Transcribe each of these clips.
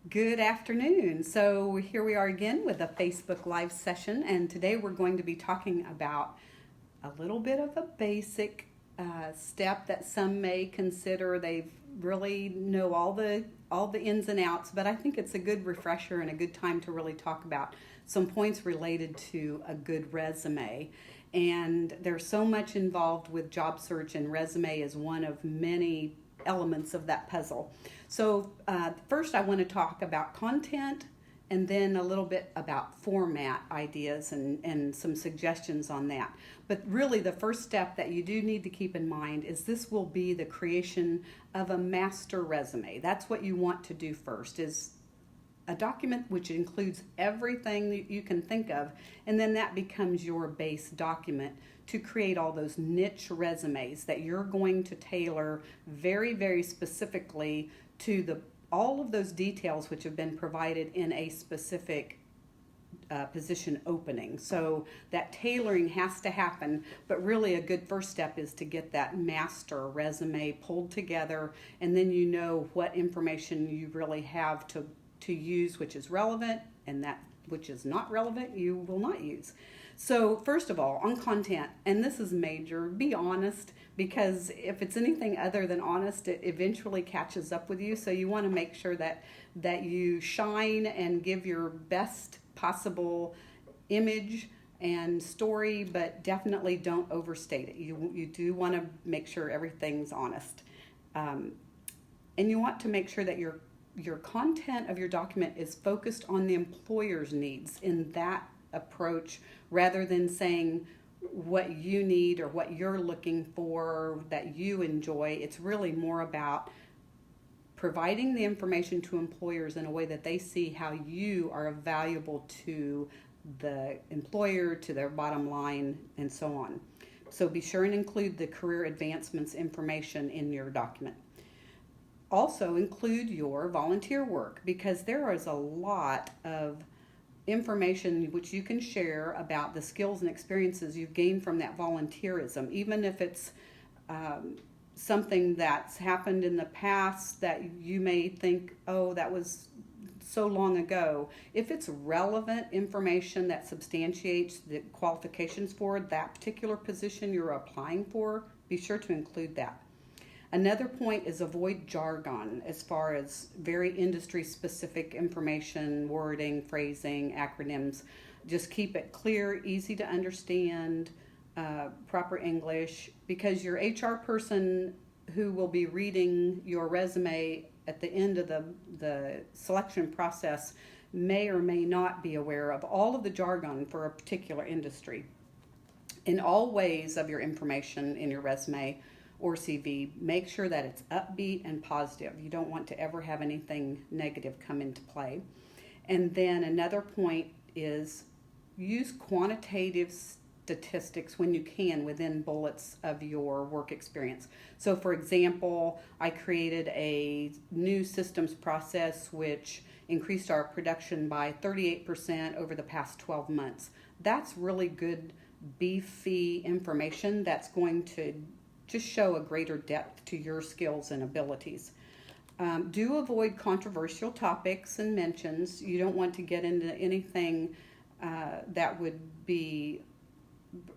Good afternoon. So here we are again with a Facebook Live session, and today we're going to be talking about a little bit of a basic step that some may consider they've really know all the ins and outs, but I think it's a good refresher and a good time to really talk about some points related to a good resume. And there's so much involved with job search, and resume is one of many elements of that puzzle. So, first, I want to talk about content and then a little bit about format ideas and some suggestions on that. But really, the first step that you do need to keep in mind is this will be the creation of a master resume. That's what you want to do first, is a document which includes everything that you can think of, and then that becomes your base document to create all those niche resumes that you're going to tailor very, very specifically to the all of those details which have been provided in a specific position opening. So that tailoring has to happen, but really a good first step is to get that master resume pulled together, and then you know what information you really have to use, which is relevant, and that which is not relevant you will not use. So first of all, on content, and this is major, be honest, because if it's anything other than honest, it eventually catches up with you. So you want to make sure that you shine and give your best possible image and story, but definitely don't overstate it. You do want to make sure everything's honest, and you want to make sure that your content of your document is focused on the employer's needs in that approach, rather than saying what you need or what you're looking for that you enjoy. It's really more about providing the information to employers in a way that they see how you are valuable to the employer, to their bottom line, and so on. So be sure and include the career advancements information in your document. Also include your volunteer work, because there is a lot of information which you can share about the skills and experiences you've gained from that volunteerism, even if it's something that's happened in the past that you may think, oh, that was so long ago. If it's relevant information that substantiates the qualifications for that particular position you're applying for, be sure to include that. Another point is avoid jargon as far as very industry specific information, wording, phrasing, acronyms. Just keep it clear, easy to understand, proper English, because your HR person who will be reading your resume at the end of the selection process may or may not be aware of all of the jargon for a particular industry. In all ways of your information in your resume or CV, make sure that it's upbeat and positive. You don't want to ever have anything negative come into play. And then another point is use quantitative statistics when you can within bullets of your work experience. So for example, I created a new systems process which increased our production by 38% over the past 12 months. That's really good, beefy information that's going to just show a greater depth to your skills and abilities. Do avoid controversial topics and mentions. You don't want to get into anything that would be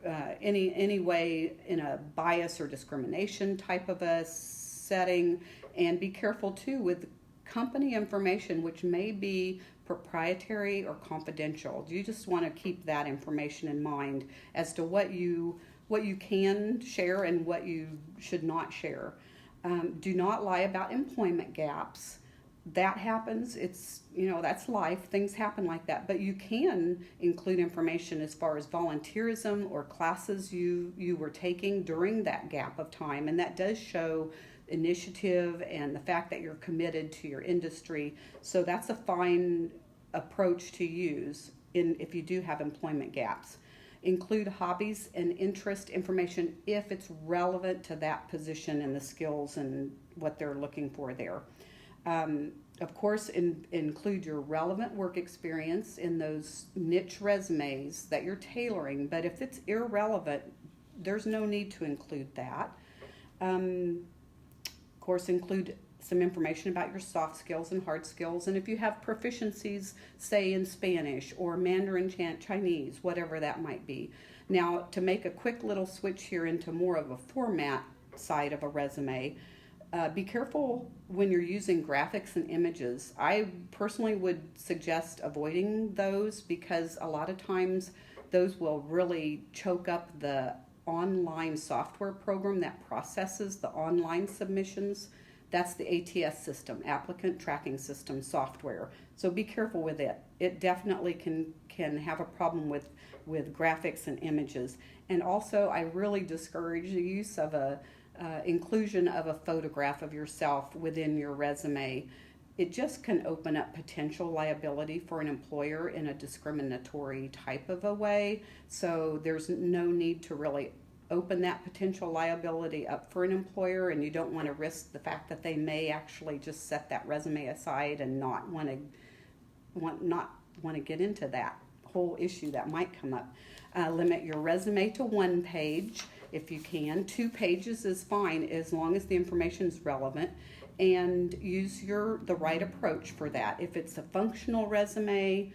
any way in a bias or discrimination type of a setting. And be careful too with company information which may be proprietary or confidential. You just want to keep that information in mind as to what you can share and what you should not share. Do not lie about employment gaps. That happens. That's life. Things happen like that. But you can include information as far as volunteerism or classes you were taking during that gap of time. And that does show initiative and the fact that you're committed to your industry. So that's a fine approach to use if you do have employment gaps. Include hobbies and interest information if it's relevant to that position and the skills and what they're looking for there. Of course, include your relevant work experience in those niche resumes that you're tailoring, but if it's irrelevant, there's no need to include that. Of course, include some information about your soft skills and hard skills, and if you have proficiencies, say in Spanish or Mandarin Chinese, whatever that might be. Now, to make a quick little switch here into more of a format side of a resume, be careful when you're using graphics and images. I personally would suggest avoiding those because a lot of times those will really choke up the online software program that processes the online submissions. That's the ATS system, Applicant Tracking System software. So be careful with it. It definitely can have a problem with graphics and images. And also, I really discourage the use of inclusion of a photograph of yourself within your resume. It just can open up potential liability for an employer in a discriminatory type of a way. So there's no need to really open that potential liability up for an employer, and you don't want to risk the fact that they may actually just set that resume aside and not want to get into that whole issue that might come up. Limit your resume to 1 page if you can. 2 pages is fine as long as the information is relevant, and use the right approach for that. If it's a functional resume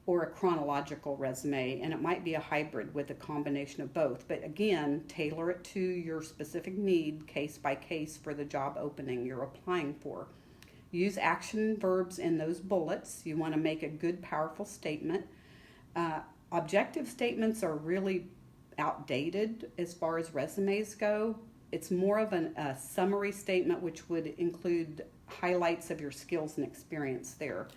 or a chronological resume, and it might be a hybrid with a combination of both, but again, tailor it to your specific need, case by case, for the job opening you're applying for. Use action verbs in those bullets. You want to make a good, powerful statement. Objective statements are really outdated as far as resumes go. It's more of a summary statement, which would include highlights of your skills and experience there.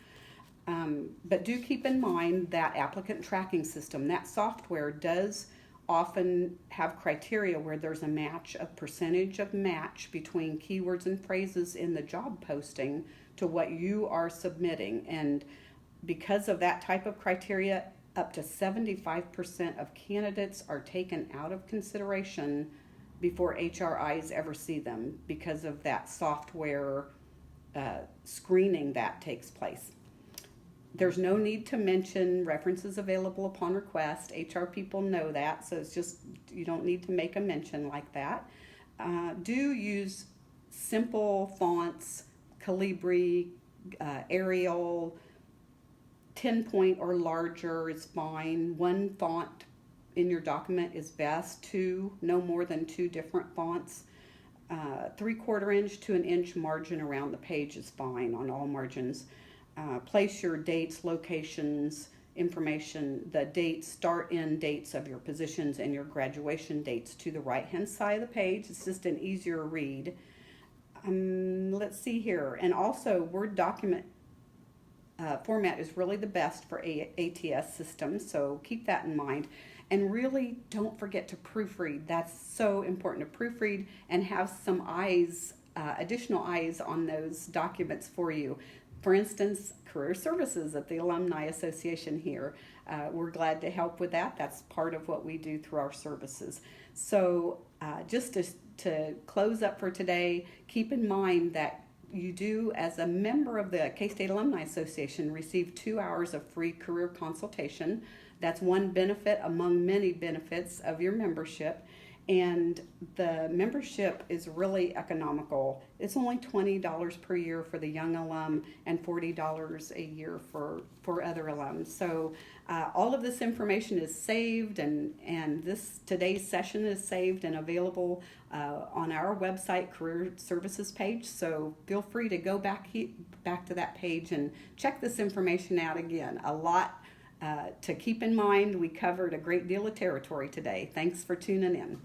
But do keep in mind that applicant tracking system, that software does often have criteria where there's a percentage of match between keywords and phrases in the job posting to what you are submitting. And because of that type of criteria, up to 75% of candidates are taken out of consideration before HRIs ever see them because of that software screening that takes place. There's no need to mention references available upon request. HR people know that, so it's just, you don't need to make a mention like that. Do use simple fonts, Calibri, Arial, 10-point or larger is fine. 1 font in your document is best. 2, no more than 2 different fonts. 3/4 inch to 1 inch margin around the page is fine on all margins. Place your dates, locations, information, the dates, start end dates of your positions and your graduation dates to the right-hand side of the page. It's just an easier read. Let's see here. And also, Word document format is really the best for ATS systems, so keep that in mind. And really don't forget to proofread. That's so important to proofread and have some eyes, additional eyes on those documents for you. For instance, career services at the Alumni Association here. We're glad to help with that. That's part of what we do through our services. So just to close up for today, keep in mind that you do, as a member of the K-State Alumni Association, receive 2 hours of free career consultation. That's one benefit among many benefits of your membership. And the membership is really economical. It's only $20 per year for the young alum and $40 a year for other alums. So all of this information is saved, and today's session is saved and available on our website career services page. So feel free to go back to that page and check this information out again. A lot to keep in mind. We covered a great deal of territory today. Thanks for tuning in.